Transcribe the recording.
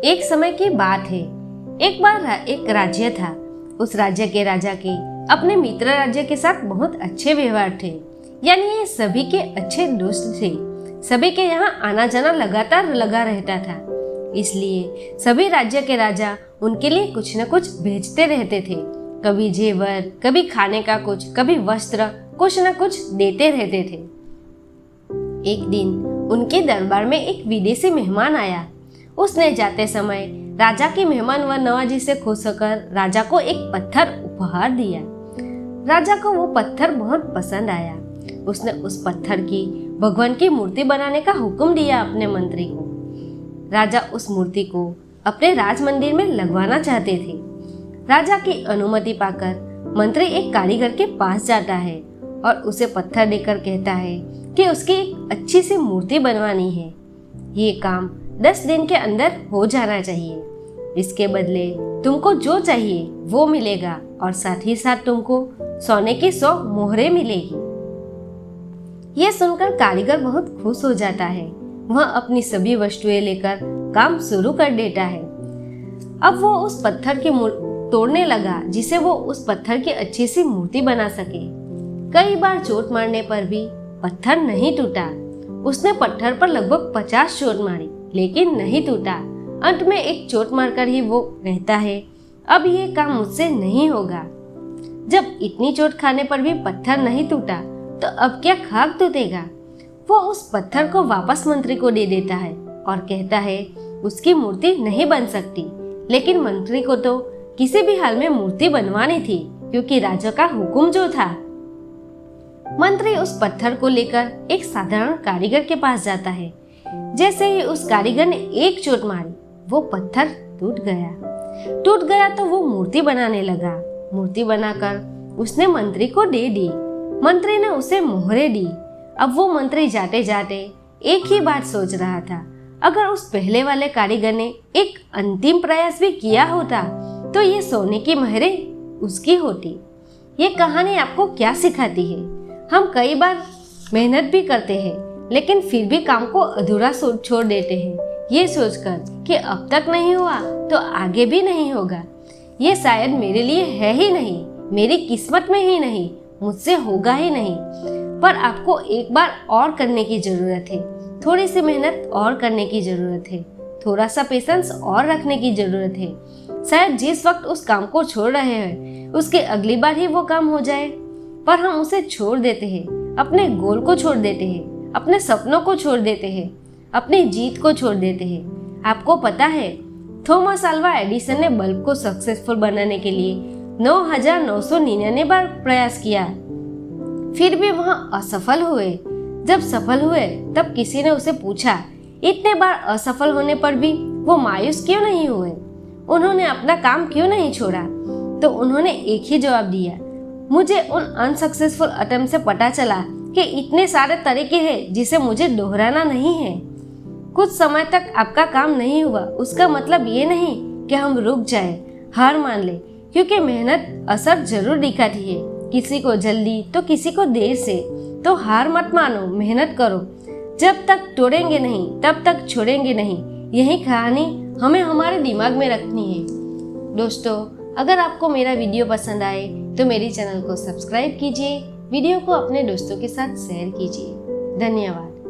एक समय की बात है। एक बार एक राज्य था। उस राज्य के राजा के अपने मित्र राज्य के साथ बहुत अच्छे व्यवहार थे, यानी ये सभी के अच्छे दोस्त थे। सभी के यहाँ आना जाना लगातार लगा रहता था, इसलिए सभी राज्य के राजा उनके लिए कुछ न कुछ भेजते रहते थे। कभी जेवर, कभी खाने का कुछ, कभी वस्त्र, कुछ न कुछ देते रहते थे। एक दिन उनके दरबार में एक विदेशी मेहमान आया। उसने जाते समय राजा की मेहमान व नवाजी से खुश होकर राजा को एक पत्थर उपहार दिया। राजा को वो पत्थर बहुत पसंद आया। उसने उस पत्थर की भगवान की मूर्ति बनाने का हुक्म दिया अपने मंत्री को। राजा उस मूर्ति को अपने राज मंदिर में लगवाना चाहते थे। राजा की अनुमति पाकर मंत्री एक कारीगर के पास जाता है और उसे पत्थर देकर कहता है कि उसकी एक अच्छी सी मूर्ति बनवानी है। ये काम 10 दिन के अंदर हो जाना चाहिए। इसके बदले तुमको जो चाहिए वो मिलेगा और साथ ही साथ तुमको सोने की 100 मोहरें मिलेगी। यह सुनकर कारीगर बहुत खुश हो जाता है। वह अपनी सभी वस्तुएं लेकर काम शुरू कर देता है। अब वो उस पत्थर की तोड़ने लगा जिसे वो उस पत्थर की अच्छी सी मूर्ति बना सके। कई बार चोट मारने पर भी पत्थर नहीं टूटा। उसने पत्थर पर लगभग 50 चोट मारी, लेकिन नहीं टूटा। अंत में एक चोट मारकर ही वो कहता है, अब ये काम मुझसे नहीं होगा। जब इतनी चोट खाने पर भी पत्थर नहीं टूटा तो अब क्या खाक टूटेगा। वो उस पत्थर को वापस मंत्री को दे देता है और कहता है उसकी मूर्ति नहीं बन सकती, लेकिन मंत्री को तो किसी भी हाल में मूर्ति बनवानी थी, क्योंकि राजा का हुक्म जो था। मंत्री उस पत्थर को लेकर एक साधारण कारीगर के पास जाता है। जैसे ही उस कारीगर ने एक चोट मारी, वो पत्थर टूट गया तो वो मूर्ति बनाने लगा। मूर्ति बनाकर उसने मंत्री को दे दी। मंत्री ने उसे मोहरें दी। अब वो मंत्री जाते जाते एक ही बात सोच रहा था, अगर उस पहले वाले कारीगर ने एक अंतिम प्रयास भी किया होता तो ये सोने की मोहरें उसकी होती। ये कहानी आपको क्या सिखाती है? हम कई बार मेहनत भी करते हैं, लेकिन फिर भी काम को अधूरा छोड़ देते हैं, ये सोचकर कि अब तक नहीं हुआ तो आगे भी नहीं होगा। ये शायद मेरे लिए है ही नहीं, मेरी किस्मत में ही नहीं, मुझसे होगा ही नहीं। पर आपको एक बार और करने की जरूरत है, थोड़ी सी मेहनत और करने की जरूरत है, थोड़ा सा पेशेंस और रखने की जरूरत है। शायद जिस वक्त उस काम को छोड़ रहे हैं उसके अगली बार ही वो काम हो जाए, पर हम उसे छोड़ देते हैं, अपने गोल को छोड़ देते हैं, अपने सपनों को छोड़ देते हैं, अपनी जीत को छोड़ देते हैं। आपको पता है, थॉमस अल्वा एडिसन ने बल्ब को सक्सेसफुल बनाने के लिए 9,999 बार प्रयास किया, फिर भी वह असफल हुए। जब सफल हुए तब किसी ने उसे पूछा, इतने बार असफल होने पर भी वो मायूस क्यों नहीं हुए, उन्होंने अपना काम क्यों नहीं छोड़ा? तो उन्होंने एक ही जवाब दिया, मुझे उन अनसक्सेसफुल अटेम्प्ट से पता चला कि इतने सारे तरीके हैं जिसे मुझे दोहराना नहीं है। कुछ समय तक आपका काम नहीं हुआ, उसका मतलब ये नहीं कि हम रुक जाए, हार मान ले, क्योंकि मेहनत असर जरूर दिखाती है, किसी को जल्दी तो किसी को देर से। तो हार मत मानो, मेहनत करो। जब तक तोड़ेंगे नहीं तब तक छोड़ेंगे नहीं, यही कहानी हमें हमारे दिमाग में रखनी है। दोस्तों, अगर आपको मेरा वीडियो पसंद आए तो मेरी चैनल को सब्सक्राइब कीजिए, वीडियो को अपने दोस्तों के साथ शेयर कीजिए। धन्यवाद।